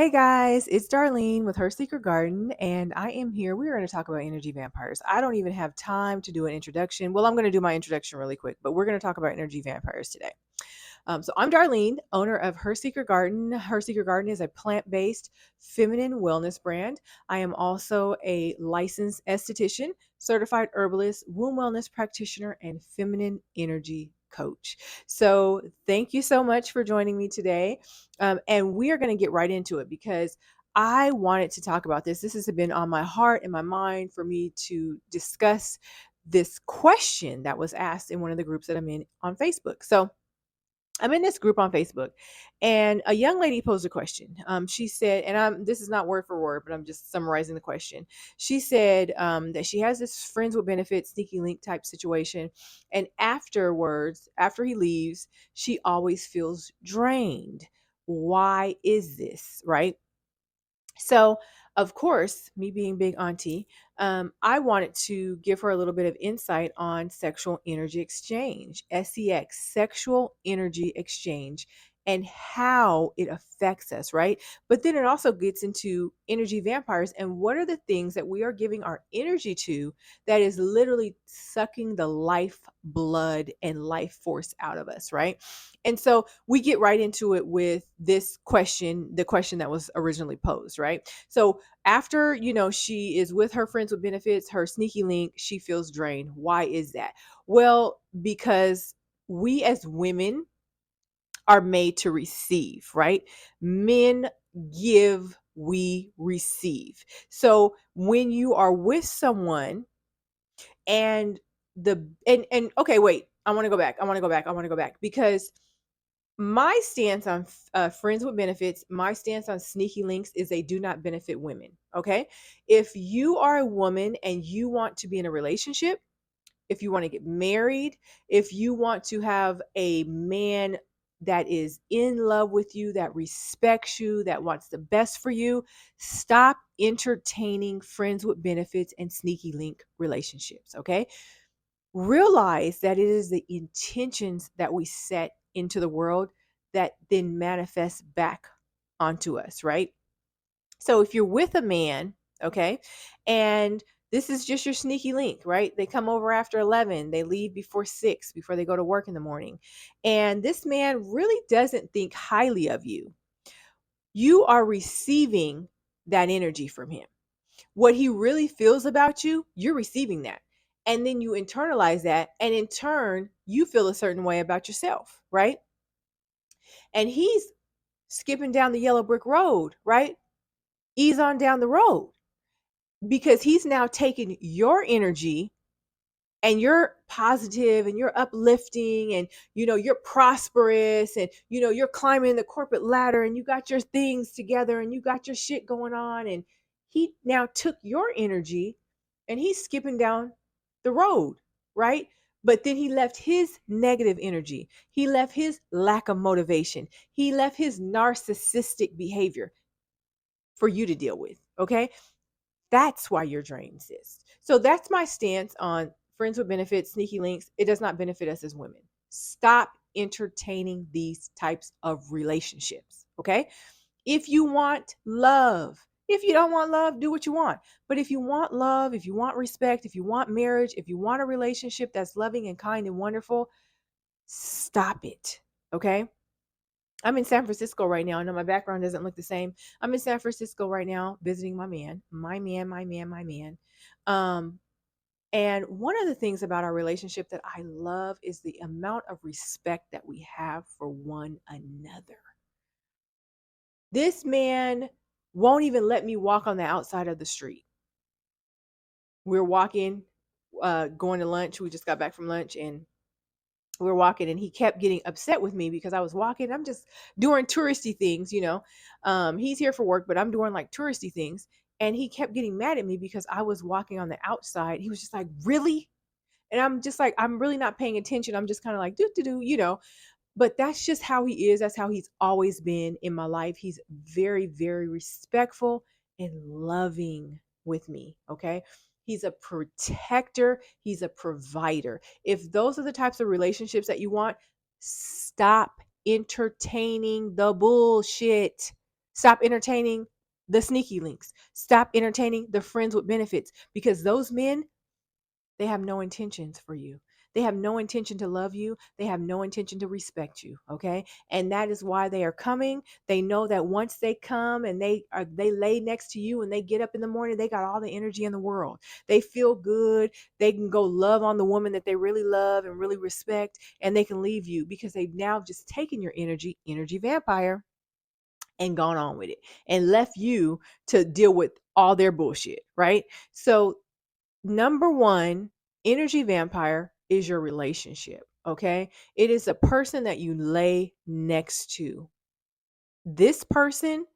Hey guys, it's Darlene with Her Secret Garden, and I am here. We're going to talk about energy vampires. I don't even have time to do an introduction. Well, I'm going to do my introduction really quick, but we're going to talk about energy vampires today. So I'm Darlene, owner of Her Secret Garden. Her Secret Garden is a plant-based feminine wellness brand. I am also a licensed esthetician, certified herbalist, womb wellness practitioner, and feminine energy coach. So thank you so much for joining me today. And we are going to get right into it because I wanted to talk about this. This has been on my heart and my mind for me to discuss this question that was asked in one of the groups that I'm in on Facebook. So I'm in this group on Facebook, and a young lady posed a question. She said, and this is not word for word, but I'm just summarizing the question. She said that she has this friends with benefits, sneaky link type situation, and afterwards, after he leaves, she always feels drained. Why is this, right? So, of course, me being big auntie, I wanted to give her a little bit of insight on sexual energy exchange, SEX, sexual energy exchange, and how it affects us, right? But then it also gets into energy vampires and what are the things that we are giving our energy to that is literally sucking the life blood and life force out of us, right? And so we get right into it with this question, the question that was originally posed, right? So after, she is with her friends with benefits, her sneaky link, she feels drained. Why is that? Well, because we as women are made to receive, right? Men give, we receive. So when you are with someone and and okay, wait, I want to go back. Because my stance on friends with benefits, my stance on sneaky links is they do not benefit women. Okay. If you are a woman and you want to be in a relationship, if you want to get married, if you want to have a man that is in love with you, that respects you, that wants the best for you, stop entertaining friends with benefits and sneaky link relationships. Okay. Realize that it is the intentions that we set into the world that then manifest back onto us, right? So if you're with a man, okay, and this is just your sneaky link, right? They come over after 11, they leave before 6, before they go to work in the morning. And this man really doesn't think highly of you. You are receiving that energy from him. What he really feels about you, you're receiving that. And then you internalize that. And in turn, you feel a certain way about yourself, right? And he's skipping down the yellow brick road, right? Ease on down the road because he's now taking your energy and you're positive and you're uplifting and you're prosperous and you're climbing the corporate ladder and you got your things together and you got your shit going on, and he now took your energy and he's skipping down the road, right? But then he left his negative energy, he left his lack of motivation, he left his narcissistic behavior for you to deal with. Okay, that's why your dream exists. So that's my stance on friends with benefits, sneaky links. It does not benefit us as women. Stop entertaining these types of relationships. Okay. If you want love, if you don't want love, do what you want. But if you want love, if you want respect, if you want marriage, if you want a relationship that's loving and kind and wonderful, stop it. Okay. I'm in San Francisco right now. I know my background doesn't look the same. I'm in San Francisco right now visiting my man, my man. Um, and one of the things about our relationship that I love is the amount of respect that we have for one another. This man won't even let me walk on the outside of the street. We're walking, going to lunch. We just got back from lunch and we're walking, and he kept getting upset with me because I was walking. I'm just doing touristy things. He's here for work, but I'm doing like touristy things. And he kept getting mad at me because I was walking on the outside. He was just like, really? And I'm just like, I'm really not paying attention. I'm just kind of like, do. But that's just how he is. That's how he's always been in my life. He's very, very respectful and loving with me. Okay. He's a protector, he's a provider. If those are the types of relationships that you want, stop entertaining the bullshit. Stop entertaining the sneaky links. Stop entertaining the friends with benefits, because those men, they have no intentions for you. They have no intention to love you. They have no intention to respect you. Okay. And that is why they are coming. They know that once they come and they lay next to you and they get up in the morning, they got all the energy in the world. They feel good. They can go love on the woman that they really love and really respect, and they can leave you because they've now just taken your energy vampire, and gone on with it and left you to deal with all their bullshit. Right. So number one, energy vampire is your relationship. Okay. It is a person that you lay next to. This person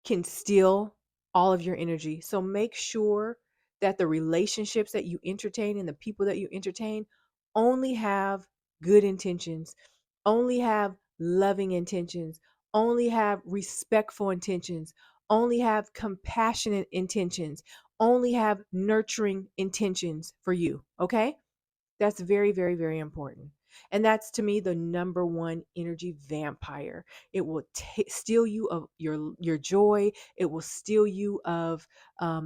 can steal all of your energy. So make sure that the relationships that you entertain and the people that you entertain only have good intentions, only have loving intentions, only have respectful intentions, only have compassionate intentions, only have nurturing intentions for you. Okay. That's very, very, very important. And that's to me the number one energy vampire. It will steal you of your joy. It will steal you of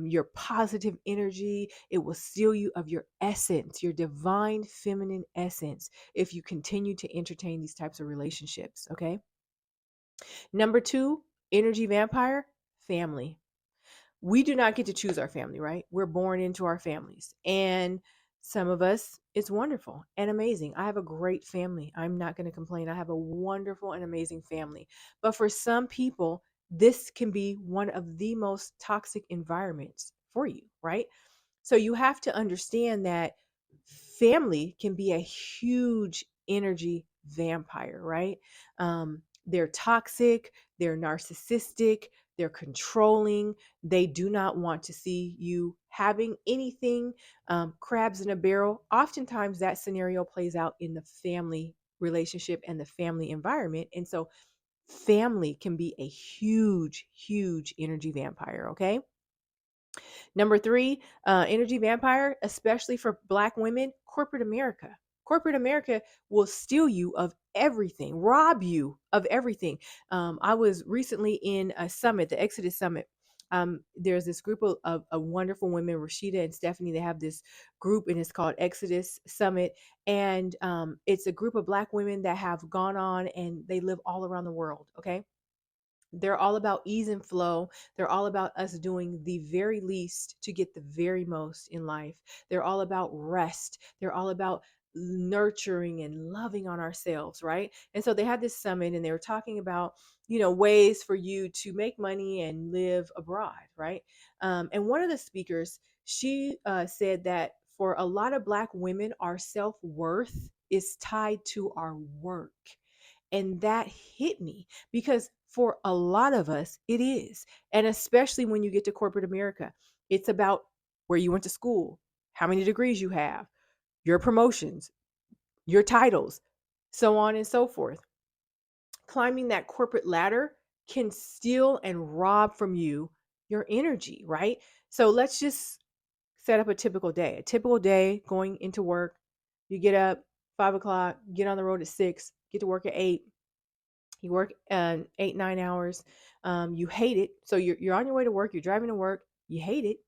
your positive energy. It will steal you of your essence, your divine feminine essence, if you continue to entertain these types of relationships. Okay. Number two, energy vampire, family. We do not get to choose our family, right? We're born into our families. And some of us, it's wonderful and amazing. I have a great family. I'm not going to complain. I have a wonderful and amazing family. But for some people, this can be one of the most toxic environments for you, right? So you have to understand that family can be a huge energy vampire, right? They're toxic, they're narcissistic, they're controlling. They do not want to see you having anything. Crabs in a barrel. Oftentimes, that scenario plays out in the family relationship and the family environment. And so, family can be a huge, huge energy vampire. Okay. Number three, energy vampire, especially for Black women, corporate America. Corporate America will steal you of everything, rob you of everything. I was recently in a summit, the Exodus Summit. There's this group of wonderful women, Rashida and Stephanie. They have this group, and it's called Exodus Summit. And it's a group of Black women that have gone on and they live all around the world. Okay. They're all about ease and flow. They're all about us doing the very least to get the very most in life. They're all about rest. They're all about nurturing and loving on ourselves, right? And so they had this summit and they were talking about, ways for you to make money and live abroad, right? And one of the speakers, she said that for a lot of Black women, our self-worth is tied to our work. And that hit me because for a lot of us, it is. And especially when you get to corporate America, it's about where you went to school, how many degrees you have, your promotions, your titles, so on and so forth. Climbing that corporate ladder can steal and rob from you your energy, right? So let's just set up a typical day. A typical day going into work, you get up 5 o'clock, get on the road at 6, get to work at 8. You work 8, 9 hours. You hate it. So you're on your way to work. You're driving to work. You hate it.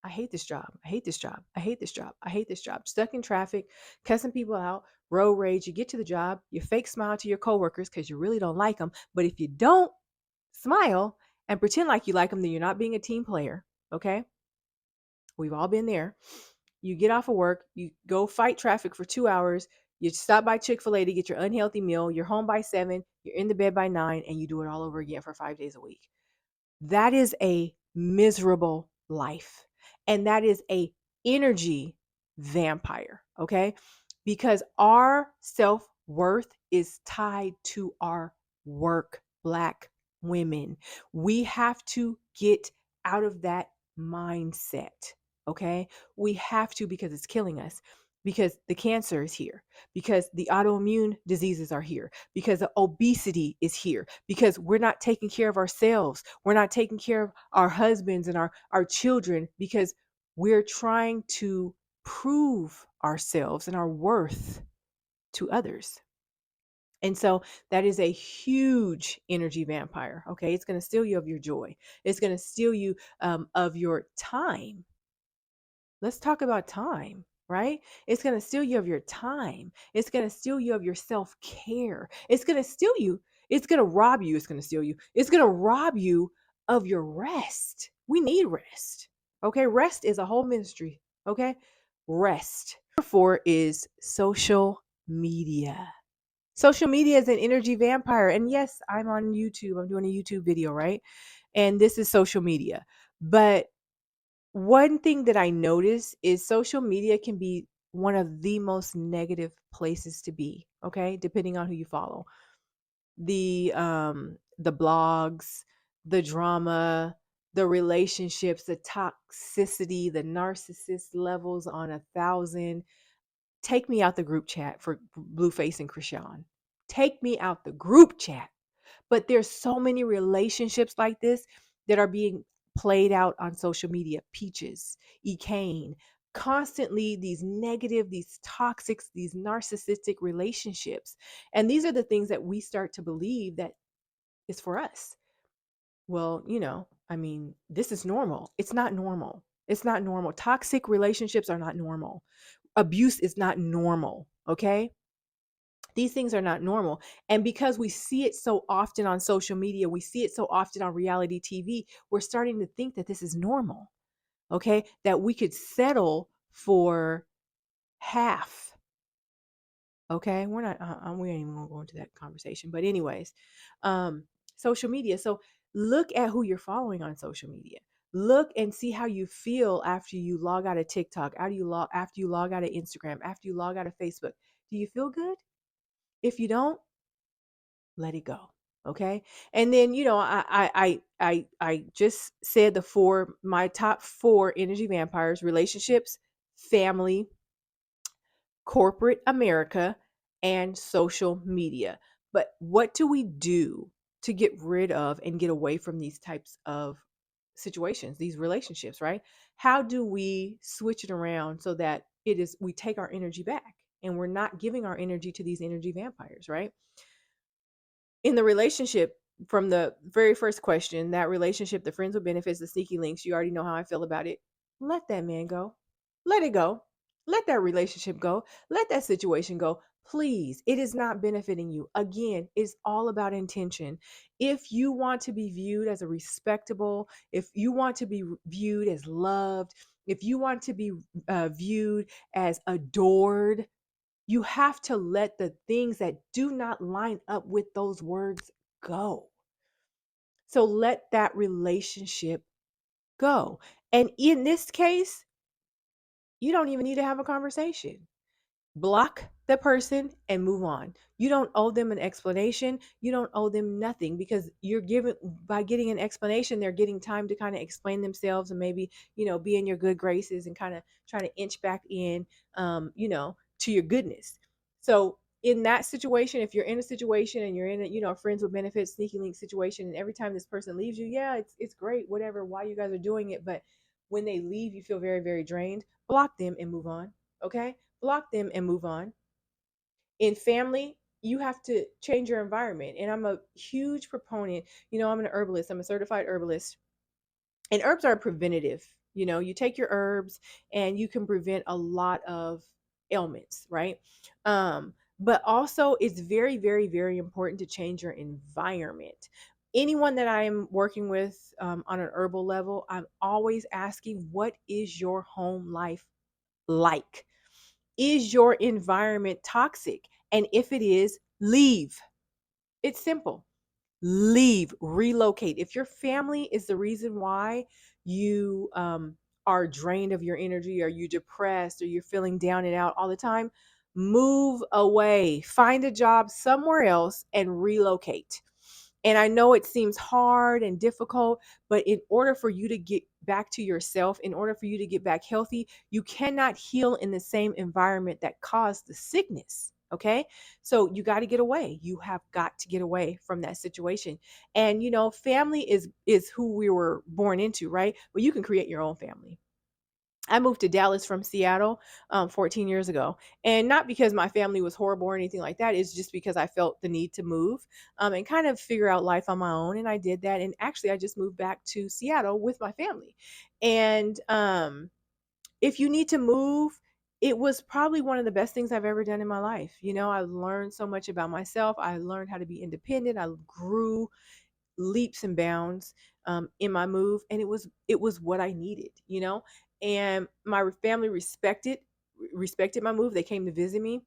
I hate this job. I hate this job. I hate this job. I hate this job. Stuck in traffic, cussing people out, road rage. You get to the job. You fake smile to your coworkers because you really don't like them. But if you don't smile and pretend like you like them, then you're not being a team player. Okay. We've all been there. You get off of work, you go fight traffic for 2 hours, you stop by Chick-fil-A to get your unhealthy meal, you're home by 7, you're in the bed by 9, and you do it all over again for 5 days a week. That is a miserable life. And that is a energy vampire, okay? Because our self-worth is tied to our work, Black women. We have to get out of that mindset, okay? We have to, because it's killing us. Because the cancer is here, because the autoimmune diseases are here, because the obesity is here, because we're not taking care of ourselves. We're not taking care of our husbands and our children, because we're trying to prove ourselves and our worth to others. And so that is a huge energy vampire. Okay. It's going to steal you of your joy. It's going to steal you of your time. Let's talk about time, right? It's going to steal you of your time. It's going to steal you of your self care. It's going to steal you. It's going to rob you. It's going to steal you. It's going to rob you of your rest. We need rest. Okay. Rest is a whole ministry. Okay. Rest. Number four is social media. Social media is an energy vampire. And yes, I'm on YouTube. I'm doing a YouTube video, right? And this is social media. But one thing that I notice is social media can be one of the most negative places to be, okay? Depending on who you follow. The blogs, the drama, the relationships, the toxicity, the narcissist levels on 1,000. Take me out the group chat for Blueface and Krishan. Take me out the group chat. But there's so many relationships like this that are being played out on social media. Peaches, Ekane, constantly these negative, these toxic, these narcissistic relationships. And these are the things that we start to believe that is for us. Well, I mean, this is normal. It's not normal. It's not normal. Toxic relationships are not normal. Abuse is not normal. Okay. These things are not normal. And because we see it so often on social media, we see it so often on reality TV, we're starting to think that this is normal. Okay. That we could settle for half. Okay. We're not, we ain't even gonna go into that conversation. But, anyways, um, social media. So, look at who you're following on social media. Look and see how you feel after you log out of TikTok, after you log out of Instagram, after you log out of Facebook. Do you feel good? If you don't, let it go. Okay. And then, I just said my top four energy vampires: relationships, family, corporate America, and social media. But what do we do to get rid of and get away from these types of situations, these relationships, right? How do we switch it around so that we take our energy back and we're not giving our energy to these energy vampires, right? In the relationship, from the very first question, that relationship, the friends with benefits, the sneaky links, you already know how I feel about it. Let that man go. Let it go. Let that relationship go. Let that situation go. Please, it is not benefiting you. Again, it's all about intention. If you want to be viewed as a respectable, if you want to be viewed as loved, if you want to be viewed as adored, you have to let the things that do not line up with those words go. So let that relationship go. And in this case, you don't even need to have a conversation. Block the person and move on. You don't owe them an explanation. You don't owe them nothing, because by getting an explanation, they're getting time to kind of explain themselves and maybe, be in your good graces and kind of trying to inch back in, to your goodness. So in that situation, if you're in a situation and you're in a friends with benefits, sneaky link situation, and every time this person leaves you, yeah, it's great, whatever, why you guys are doing it. But when they leave, you feel very, very drained. Block them and move on. Okay. Block them and move on. In family, you have to change your environment. And I'm a huge proponent. I'm an herbalist, I'm a certified herbalist. And herbs are preventative. You take your herbs and you can prevent a lot of ailments, right? But also, it's very, very, very important to change your environment. Anyone that I am working with on an herbal level, I'm always asking, what is your home life like? Is your environment toxic? And if it is, leave. It's simple. Leave, relocate. If your family is the reason why you are drained of your energy, or you're depressed, or you're feeling down and out all the time, move away. Find a job somewhere else and relocate. And I know it seems hard and difficult, but in order for you to get back to yourself, in order for you to get back healthy, you cannot heal in the same environment that caused the sickness. Okay. So you got to get away. You have got to get away from that situation. And family is who we were born into, right? But you can create your own family. I moved to Dallas from Seattle 14 years ago. And not because my family was horrible or anything like that. It's just because I felt the need to move and kind of figure out life on my own. And I did that. And actually, I just moved back to Seattle with my family. And if you need to move, it was probably one of the best things I've ever done in my life. You know, I learned so much about myself. I learned how to be independent. I grew leaps and bounds in my move, and it was what I needed, you know. And my family respected my move. They came to visit me,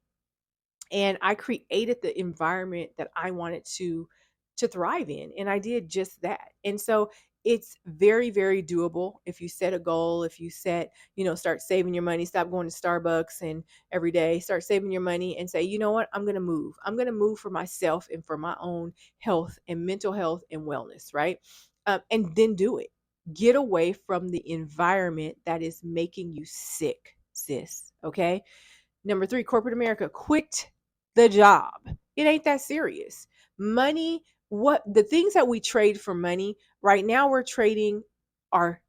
and I created the environment that I wanted to thrive in, and I did just that. And so it's very, very doable if you set a goal. If you set, start saving your money, stop going to Starbucks and every day, start saving your money and say, you know what, I'm going to move for myself and for my own health and mental health and wellness, right? And then do it. Get away from the environment that is making you sick, sis. Okay. Number three, corporate America, quit the job. It ain't that serious. Money, what the things that we trade for money, right now we're trading our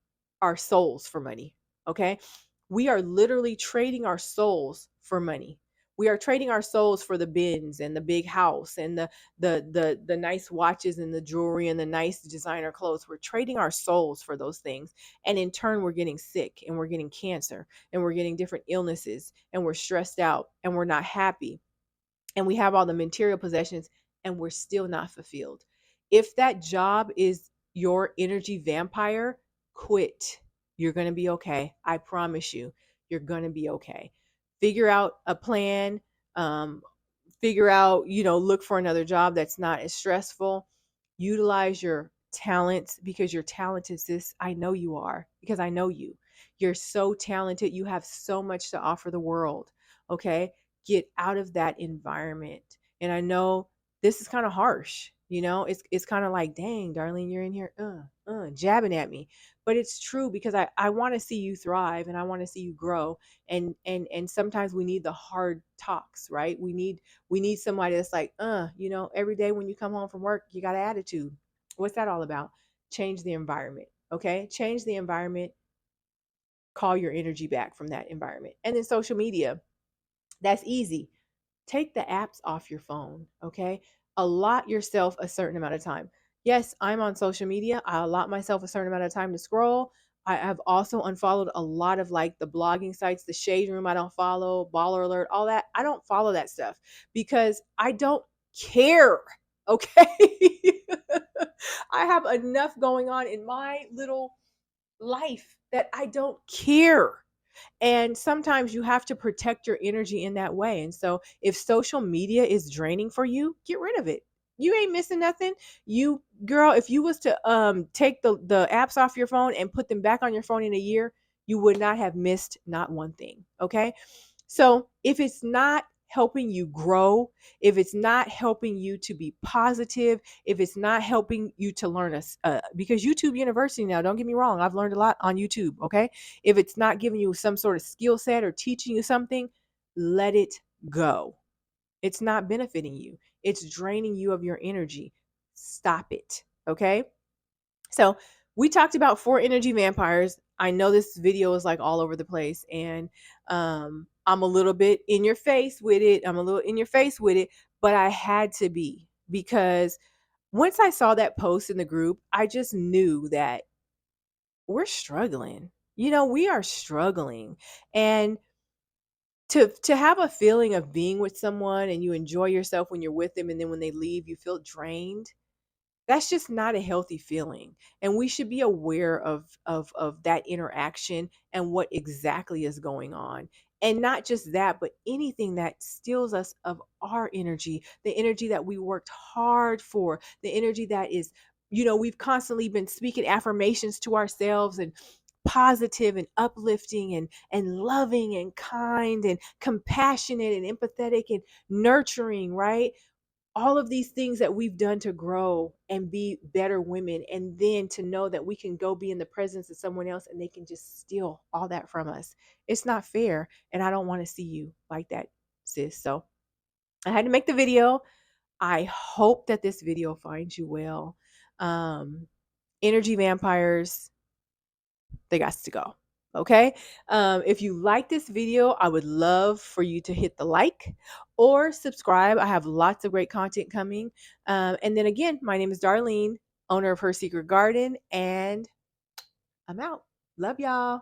our souls for money. Okay? We are literally trading our souls for money. We are trading our souls for the bins and the big house and the nice watches and the jewelry and the nice designer clothes. We're trading our souls for those things. And in turn, we're getting sick and we're getting cancer and we're getting different illnesses and we're stressed out and we're not happy and we have all the material possessions and we're still not fulfilled. If that job is your energy vampire, quit. You're going to be okay. I promise you, you're going to be okay. Figure out a plan. Um, Figure out, look for another job that's not as stressful. Utilize your talents because you're talented, sis. I know you are because I know you. You're so talented. You have so much to offer the world. Okay. Get out of that environment. And I know this is kind of harsh. It's kind of like, dang, Darlene, you're in here, jabbing at me. But it's true because I want to see you thrive and I want to see you grow. And sometimes we need the hard talks, right? We need somebody that's like, every day when you come home from work, you got an attitude. What's that all about? Change the environment. Okay. Change the environment, call your energy back from that environment. And then social media, that's easy. Take the apps off your phone. Okay. Allot yourself a certain amount of time. Yes, I'm on social media. I allot myself a certain amount of time to scroll. I have also unfollowed a lot of like the blogging sites, the Shade Room, I don't follow, Baller Alert, all that. I don't follow that stuff because I don't care. Okay. I have enough going on in my little life that I don't care. And sometimes you have to protect your energy in that way. And so if social media is draining for you, get rid of it. You ain't missing nothing. You girl, if you was to take the apps off your phone and put them back on your phone in a year, you would not have missed not one thing. Okay? So if it's not helping you grow, if it's not helping you to be positive, if it's not helping you to learn because YouTube University now, don't get me wrong, I've learned a lot on YouTube, okay? If it's not giving you some sort of skill set or teaching you something, let it go. It's not benefiting you. It's draining you of your energy. Stop it, okay? So we talked about 4 energy vampires. I know this video is like all over the place, and I'm a little bit in your face with it. But I had to be because once I saw that post in the group, I just knew that we're struggling. We are struggling. And to have a feeling of being with someone and you enjoy yourself when you're with them, and then when they leave, you feel drained, that's just not a healthy feeling. And we should be aware of that interaction and what exactly is going on. And not just that, but anything that steals us of our energy, the energy that we worked hard for, the energy that is, we've constantly been speaking affirmations to ourselves and positive and uplifting and loving and kind and compassionate and empathetic and nurturing, right? All of these things that we've done to grow and be better women, and then to know that we can go be in the presence of someone else and they can just steal all that from us. It's not fair, and I don't want to see you like that, sis. So I had to make the video. I hope that this video finds you well. um Energy vampires, they got to go. Okay. If you like this video, I would love for you to hit the like or subscribe. I have lots of great content coming. And then again, my name is Darlene, owner of Her Secret Garden, and I'm out. Love y'all.